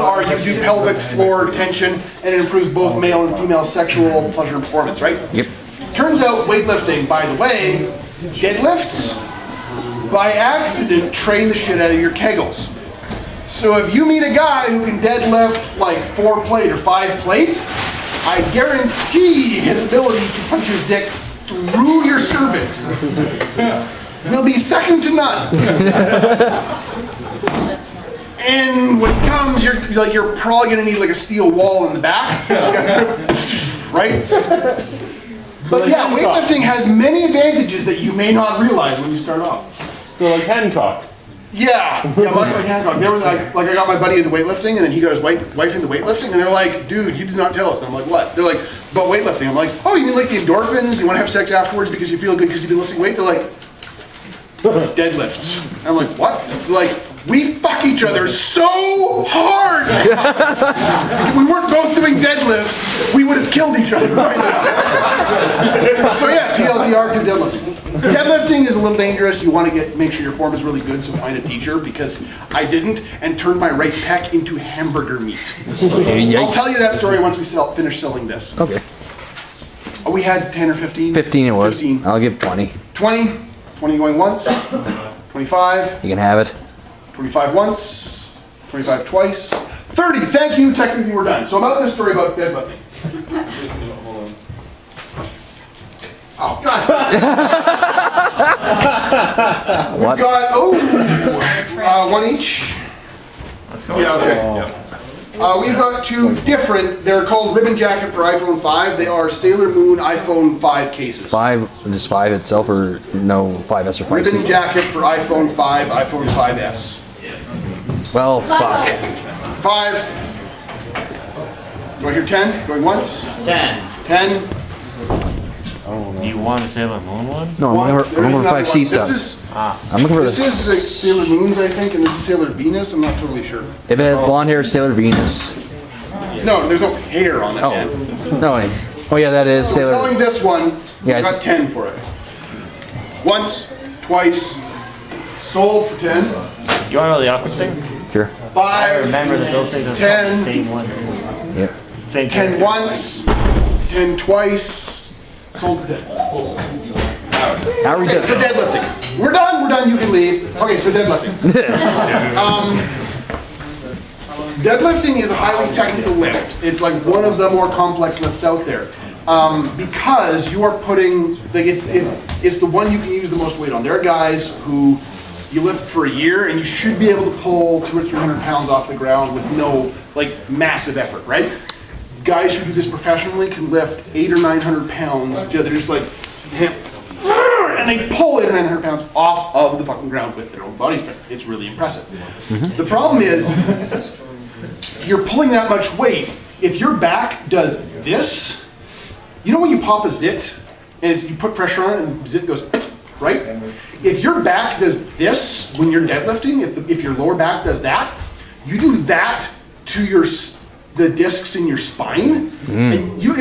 are you do pelvic floor tension, and it improves both male and female sexual pleasure and performance, right? Yep. Turns out weightlifting, by the way, deadlifts, by accident, train the shit out of your kegels. So if you meet a guy who can deadlift like 4 plate or 5 plate, I guarantee his ability to punch his dick through your cervix will be second to none. And when he comes, you're probably gonna need like a steel wall in the back, right? But yeah, weightlifting has many advantages that you may not realize when you start off. So like Hancock. Yeah, much like Hancock. There was I got my buddy into weightlifting, and then he got his wife into weightlifting, and they're like, "Dude, you did not tell us." And I'm like, "What?" They're like, "About weightlifting." I'm like, "Oh, you mean like the endorphins? You want to have sex afterwards because you feel good because you've been lifting weight?" They're like, "Deadlifts." And I'm like, "What?" They're like, "We fuck each other so hard. If we weren't both doing deadlifts, we would have killed each other right now." So yeah, TLDR, do deadlifting. Deadlifting is a little dangerous. You want to make sure your form is really good, so find a teacher, because I didn't and turned my right pec into hamburger meat. I'll tell you that story once we finish selling this. Okay. Oh, we had 10 or 15? 15 it was. 15. I'll give 20. 20. 20 going once. 25. You can have it. 25 once. 25 twice. 30. Thank you. Technically we're done. So about this story about deadlifting. Oh, God. What? We've got, one each. Let's go. Yeah, okay. We've got 2 different, they're called Ribbon Jacket for iPhone 5. They are Sailor Moon iPhone 5 cases. 5, just 5 itself, or no 5S or 5C? Ribbon Jacket for iPhone 5, iPhone 5S. Well, fuck. 5. Do I hear 10? Going once? 10. 10. Do you want a Sailor Moon one? No, I'm looking for Another 5C one. stuff. I'm looking for This is like Sailor Moons, I think, and this is Sailor Venus. I'm not totally sure. If it has blonde hair, it's Sailor Venus. No, there's no hair on it. Oh, man. no way. Oh yeah, that is So Sailor. selling this one, Yeah, I got 10 for it. Once, twice, sold for 10. You want to know the awkward thing? Sure. 5. Remember that those things are 10. the same ones. Yep. Same 10 thing. once, 10 twice, sold for 10. How are we Okay, so doing? deadlifting. We're done, you can leave. Okay, so deadlifting. Deadlifting is a highly technical lift. It's like one of the more complex lifts out there. Because you are putting, like it's the one you can use the most weight on. There are guys who you lift for a year and you should be able to pull 200 or 300 pounds off the ground with no like massive effort, right? Guys who do this professionally can lift 800 or 900 pounds. They're just like, and they pull 800 or 900 pounds off of the fucking ground with their own body strength. It's really impressive. The problem is, you're pulling that much weight. If your back does this, you know when you pop a zit and you put pressure on it and the zit goes, right? If your back does this when you're deadlifting, if your lower back does that, you do that to the discs in your spine, and you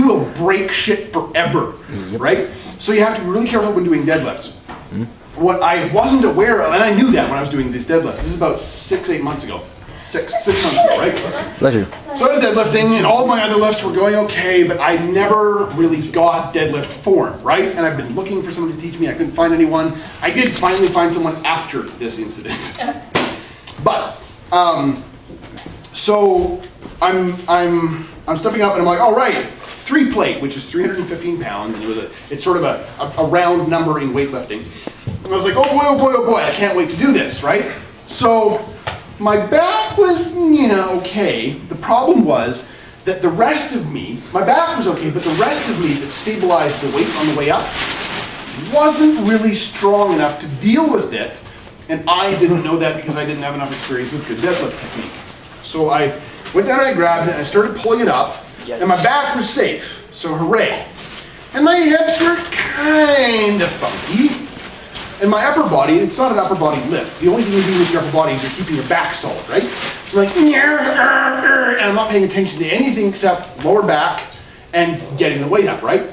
will break shit forever, right? So you have to be really careful when doing deadlifts. What I wasn't aware of, and I knew that when I was doing this deadlift, this is about 6-8 months ago. Six months ago, right? Pleasure. So I was deadlifting, and all of my other lifts were going okay, but I never really got deadlift form, right? And I've been looking for someone to teach me. I couldn't find anyone. I did finally find someone after this incident. But so I'm stepping up, and I'm like, all right, 3 plate, which is 315 pounds, and it's sort of a round number in weightlifting. And I was like, oh boy, oh boy, oh boy, I can't wait to do this, right? So my back was, okay. The problem was that the rest of me, my back was okay, but the rest of me that stabilized the weight on the way up wasn't really strong enough to deal with it. And I didn't know that because I didn't have enough experience with good deadlift technique. So I went down and I grabbed it and I started pulling it up, and my back was safe, so hooray. And my hips were kind of funky. And my upper body, it's not an upper body lift. The only thing you do with your upper body is you're keeping your back solid, right? So like, and I'm not paying attention to anything except lower back and getting the weight up, right?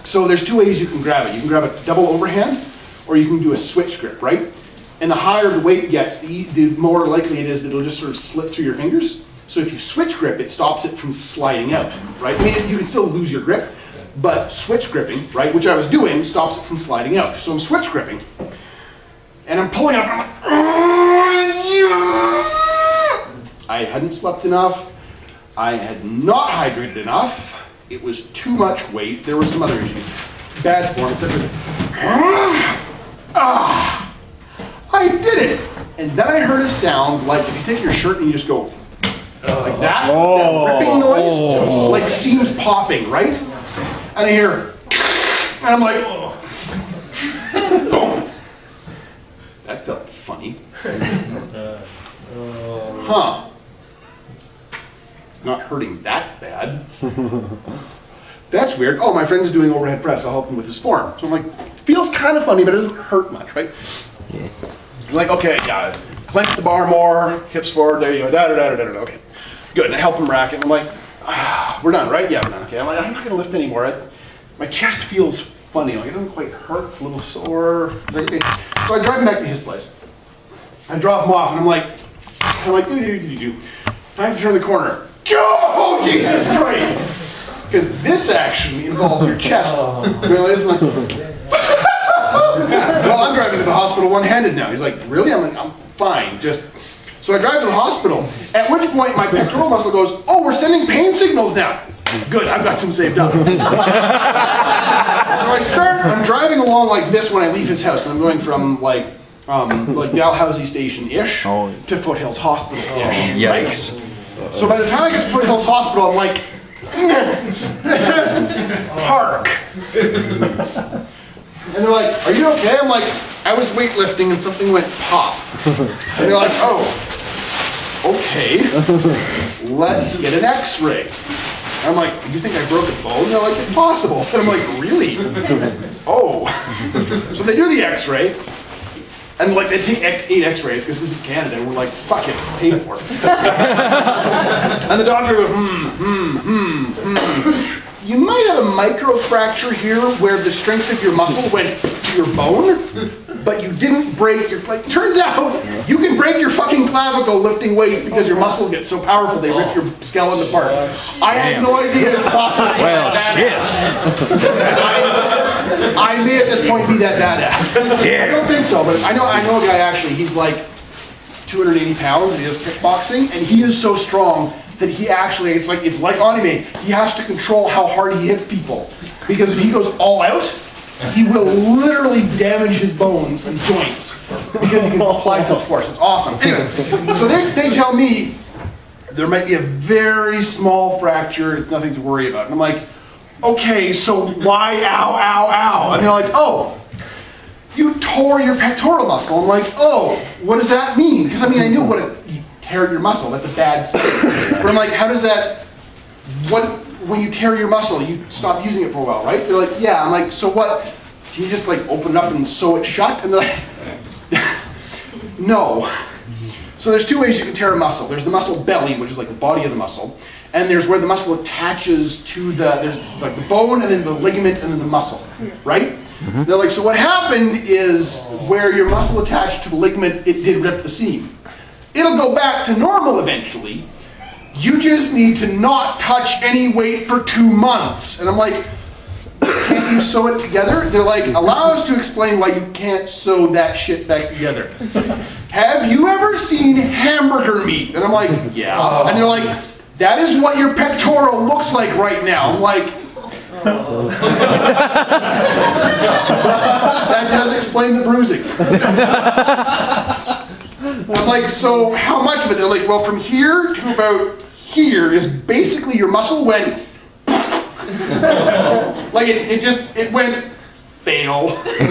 So there's 2 ways you can grab it. You can grab a double overhand, or you can do a switch grip, right? And the higher the weight gets, the more likely it is that it'll just sort of slip through your fingers. So if you switch grip, it stops it from sliding out, right? I mean, you can still lose your grip, but switch gripping, right, which I was doing, stops it from sliding out. So I'm switch gripping, and I'm pulling up, and I'm like, I hadn't slept enough. I had not hydrated enough. It was too much weight. There were some other issues. Bad form, etc. I did it! And then I heard a sound like if you take your shirt and you just go like that, that ripping noise, like seams popping, right? And I hear, and I'm like, boom. That felt funny. Huh. Not hurting that bad. That's weird. Oh, my friend's doing overhead press. I'll help him with his form. So I'm like, feels kind of funny, but it doesn't hurt much, right? Yeah. Like, okay, yeah, clench the bar more, hips forward, there you go, da-da-da-da-da-da, okay. Good, and I help him rack it, and I'm like, we're done, right? Yeah, we're done, okay. I'm like, I'm not gonna lift anymore. My chest feels funny, like it doesn't quite hurt, it's a little sore. Like, okay. So I drive him back to his place. I drop him off, and I'm like, do. Time to turn the corner. Oh, Jesus Christ! Because this action involves your chest. Well, I'm driving to the hospital one-handed now. He's like, really? I'm like, I'm fine. So I drive to the hospital, at which point my pectoral muscle goes, oh, we're sending pain signals now. Good, I've got some saved up. So I'm driving along like this when I leave his house. And I'm going from like Dalhousie Station-ish to Foothills Hospital-ish. Yikes. Right? So by the time I get to Foothills Hospital, I'm like, park. And they're like, are you okay? I'm like, I was weightlifting and something went pop. And they're like, oh, okay, let's get an x-ray. I'm like, do you think I broke a bone? And they're like, it's possible. And I'm like, really? Oh. So they do the x-ray. And like they take 8 x-rays because this is Canada and we're like, fuck it, pay for it. And the doctor goes, You might have a microfracture here where the strength of your muscle went to your bone, but you didn't break your, like, turns out you can break your fucking clavicle lifting weight because your muscles get so powerful they rip your skeleton apart. I had no idea it was possible. Well, yes. I may at this point be that badass. Yeah. I don't think so, but I know a guy actually, he's like 280 pounds and he does kickboxing, and he is so strong that he actually, it's like anime, he has to control how hard he hits people. Because if he goes all out, he will literally damage his bones and joints because he can apply some force. It's awesome. Anyways, so they tell me there might be a very small fracture, it's nothing to worry about. And I'm like, okay, so why ow, ow, ow? And they're like, oh, you tore your pectoral muscle. I'm like, oh, what does that mean? Because I mean, I knew what you tear your muscle, that's a bad thing. But I'm like, how does that, when you tear your muscle, you stop using it for a while, right? They're like, yeah. I'm like, so what? Can you just like open it up and sew it shut? And they're like, no. So there's 2 ways you can tear a muscle. There's the muscle belly, which is like the body of the muscle. And there's where the muscle attaches to there's like the bone and then the ligament and then the muscle, right? Mm-hmm. They're like, so what happened is where your muscle attached to the ligament, it did rip the seam. It'll go back to normal eventually. You just need to not touch any weight for 2 months. And I'm like, can't you sew it together? They're like, allow us to explain why you can't sew that shit back together. Have you ever seen hamburger meat? And I'm like, yeah. And they're like, that is what your pectoral looks like right now. I'm like, that does explain the bruising. I'm like, so how much of it? They're like, well, from here to about here is basically your muscle went, like it went, fail. It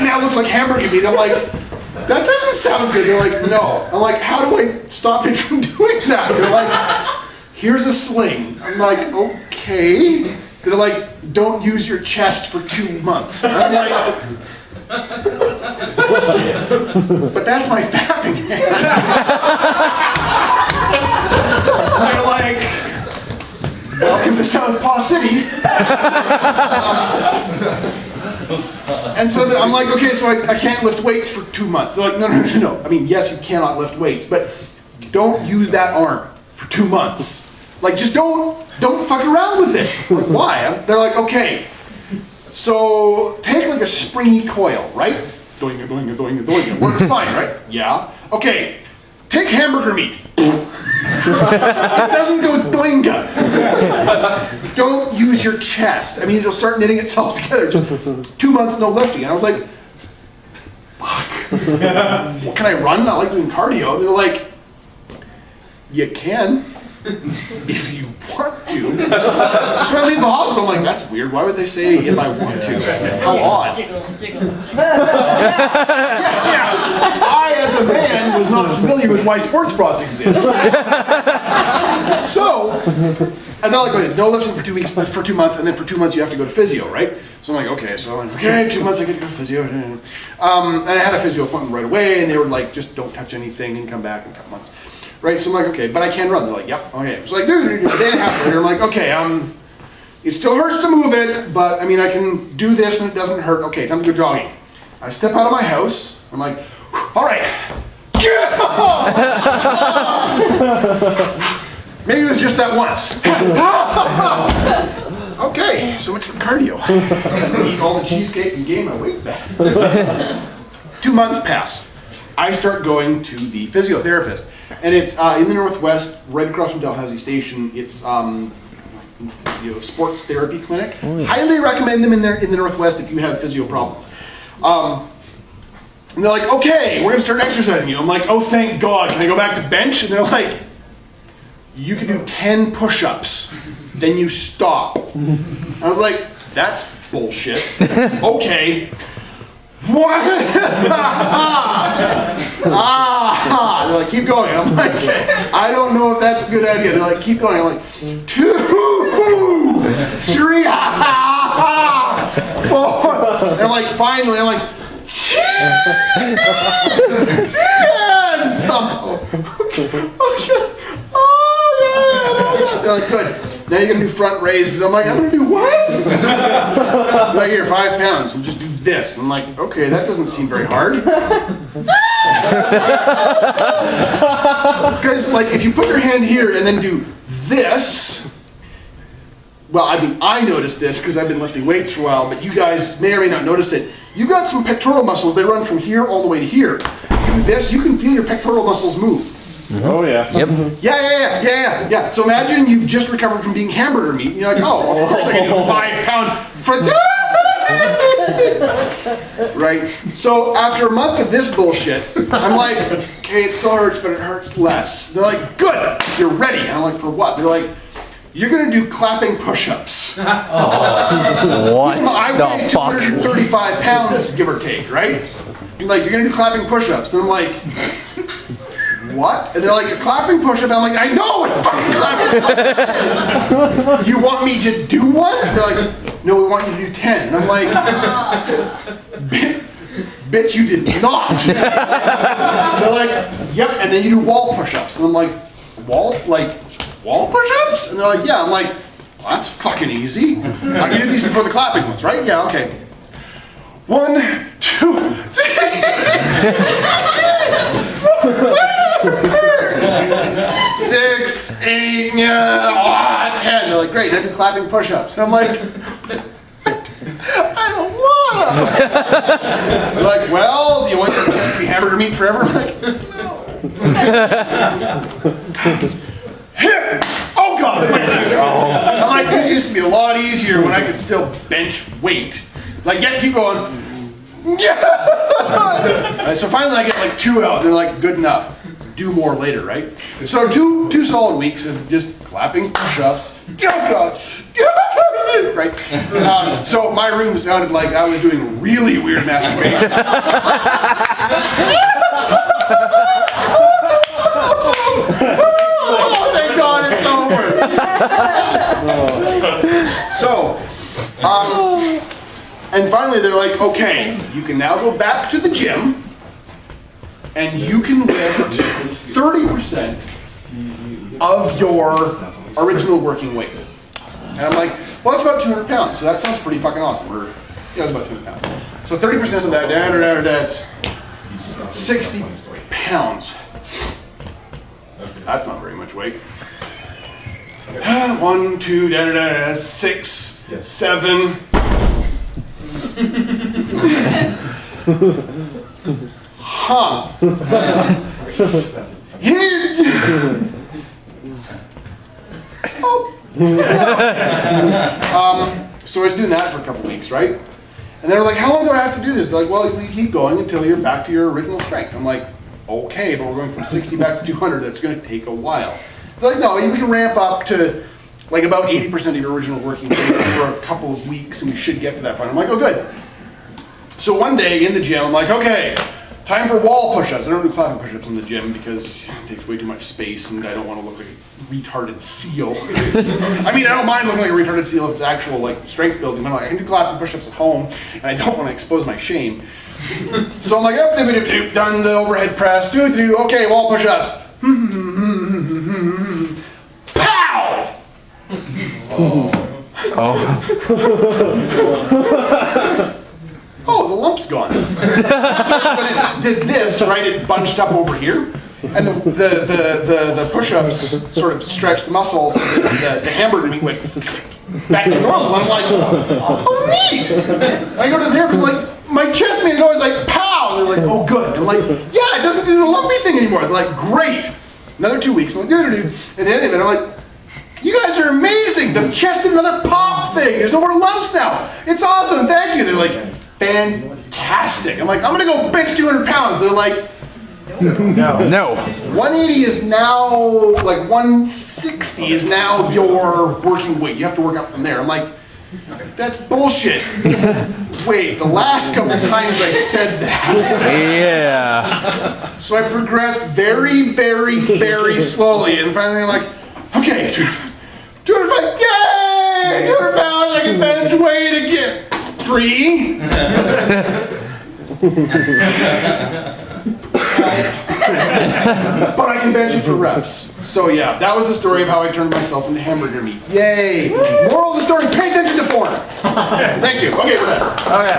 now looks like hamburger meat. I'm like, that doesn't sound good. They're like, no. I'm like, how do I stop it from doing that? They're like, here's a sling. I'm like, okay. They're like, don't use your chest for 2 months. I'm like, but that's my fapping hand. They're like, welcome to Southpaw City. And so I'm like, okay, so I can't lift weights for 2 months. They're like, no. I mean, yes, you cannot lift weights, but don't use that arm for 2 months. Like, just don't fuck around with it. I'm like, why? They're like, okay, so take like a springy coil, right? Doing it. Works fine, right? Yeah. Okay, take hamburger meat. It doesn't go doinga. Don't use your chest. I mean, it'll start knitting itself together. Just 2 months, no lifting. And I was like, fuck. Well, can I run? I like doing cardio. They're like, you can. If you want to. So I leave the hospital, I'm like, that's weird. Why would they say if I want to? How odd. Yeah. I, as a man, was not familiar with why sports bras exist. So, and they're like, okay, no lifting for 2 weeks, for 2 months, and then for 2 months you have to go to physio, right? So I'm like, okay, so I'm like, okay, 2 months I get to go to physio. And I had a physio appointment right away, and they were like, just don't touch anything and come back in a couple months. Right, so I'm like, okay, but I can run. They're like, yep, okay. It's like, dude, a day and a half later, I'm like, okay, it still hurts to move it, but I mean, I can do this and it doesn't hurt. Okay, time to go jogging. I step out of my house. I'm like, all right. Maybe it was just that once. Okay, so much for cardio. Eat all the cheesecake and gain my weight back. 2 months pass. I start going to the physiotherapist. And it's in the Northwest, right across from Dalhousie Station. It's sports therapy clinic. Highly recommend them in the Northwest if you have physio problems. And they're like, okay, we're going to start exercising you. I'm like, oh, thank God. Can I go back to bench? And they're like, you can do 10 push-ups, then you stop. I was like, that's bullshit. Okay. What? They're like, keep going. I'm like, I don't know if that's a good idea. They're like, keep going. I'm like, 2, 3, 4. And I'm like, finally, I'm like, 10. Thump. Oh, they're like, good. Now you're gonna do front raises. I'm like, I'm gonna do what? Like, here, 5 pounds. We'll just do this. I'm like, okay, that doesn't seem very hard. Because, like, if you put your hand here and then do this, well, I mean, I noticed this because I've been lifting weights for a while, but you guys may or may not notice it. You've got some pectoral muscles. They run from here all the way to here. You do this, you can feel your pectoral muscles move. Oh, yeah. Yep. Yeah. So imagine you've just recovered from being hamburger meat, and you're like, oh, of course I can do a 5 pound front. Right? So after a month of this bullshit, I'm like, okay, it still hurts, but it hurts less. They're like, good, you're ready. And I'm like, for what? They're like, you're gonna do clapping push-ups. What I weigh the fuck? 235 pounds, give or take, right? And like, you're gonna do clapping push-ups. And I'm like, what? And they're like, you're clapping push-up. I'm like, I know what fucking clapping push-up is. You want me to do one? They're like, no, we want you to do 10. And I'm like, bitch, you did not. They're like, yep, and then you do wall push-ups. And I'm like, wall push-ups? And they're like, yeah. I'm like, well, that's fucking easy. I'm gonna do these before the clapping ones, right? Yeah, okay. 1, 2, 3, 4, 6, 8, 10. They're like, great, now do clapping push-ups. And I'm like, I don't want them. They're like, well, do you want your chest to be hamburger meat forever? I'm like, no. Here! Oh God! I'm like, this used to be a lot easier when I could still bench weight. Like, yeah, keep going. Yeah! So finally I get like 2 out, and they're like, good enough. Do more later, right? So two solid weeks of just clapping push-ups. Right? So my room sounded like I was doing really weird masturbation. Oh, thank God it's over. So, and finally they're like, okay, you can now go back to the gym and you can lift 30% of your original working weight. And I'm like, well, that's about 200 pounds, so that sounds pretty fucking awesome. Or, yeah, it's about 200 pounds. So 30% of that, that's 60 pounds. That's not very much weight. 1, 2, that's 6, 7. Huh. So I was doing that for a couple weeks, right? And they were like, how long do I have to do this? They're like, well, you keep going until you're back to your original strength. I'm like, okay, but we're going from 60 back to 200. That's going to take a while. They're like, no, we can ramp up to like about 80% of your original working weight for a couple of weeks, and we should get to that point. I'm like, oh, good. So one day in the gym, I'm like, okay, time for wall push-ups. I don't do clapping push-ups in the gym because it takes way too much space, and I don't want to look like a retarded seal. I mean, I don't mind looking like a retarded seal if it's actual like strength building, but I can do clapping push-ups at home, and I don't want to expose my shame. So I'm like, done the overhead press, okay, wall push-ups. Pow! Oh, the lump's gone. But it did this, right? It bunched up over here, and the push-ups sort of stretched the muscles. The hamburger meat went back to normal. I'm like, oh, neat. And I go to the therapist, like, my chest meat is always like, pow. And they're like, oh, good. I'm like, yeah, it doesn't do the lumpy thing anymore. They're like, great. Another 2 weeks. I'm like, doo-doo-doo. At the end of it, I'm like, you guys are amazing. The chest did another pop thing. There's no more lumps now. It's awesome. Thank you. They're like, fantastic. I'm like, I'm gonna go bench 200 pounds. They're like, No. 180 is now, like 160 is now your working weight. You have to work out from there. I'm like, that's bullshit. Wait, the last couple times I said that. Yeah. So I progressed very, very, very slowly, and finally I'm like, okay, 205, yay! 200 pounds, I can bench weight again. 3. But I can bench it for reps. So yeah, that was the story of how I turned myself into hamburger meat. Yay! Moral of the story, pay attention to form. Thank you. Okay, we're done.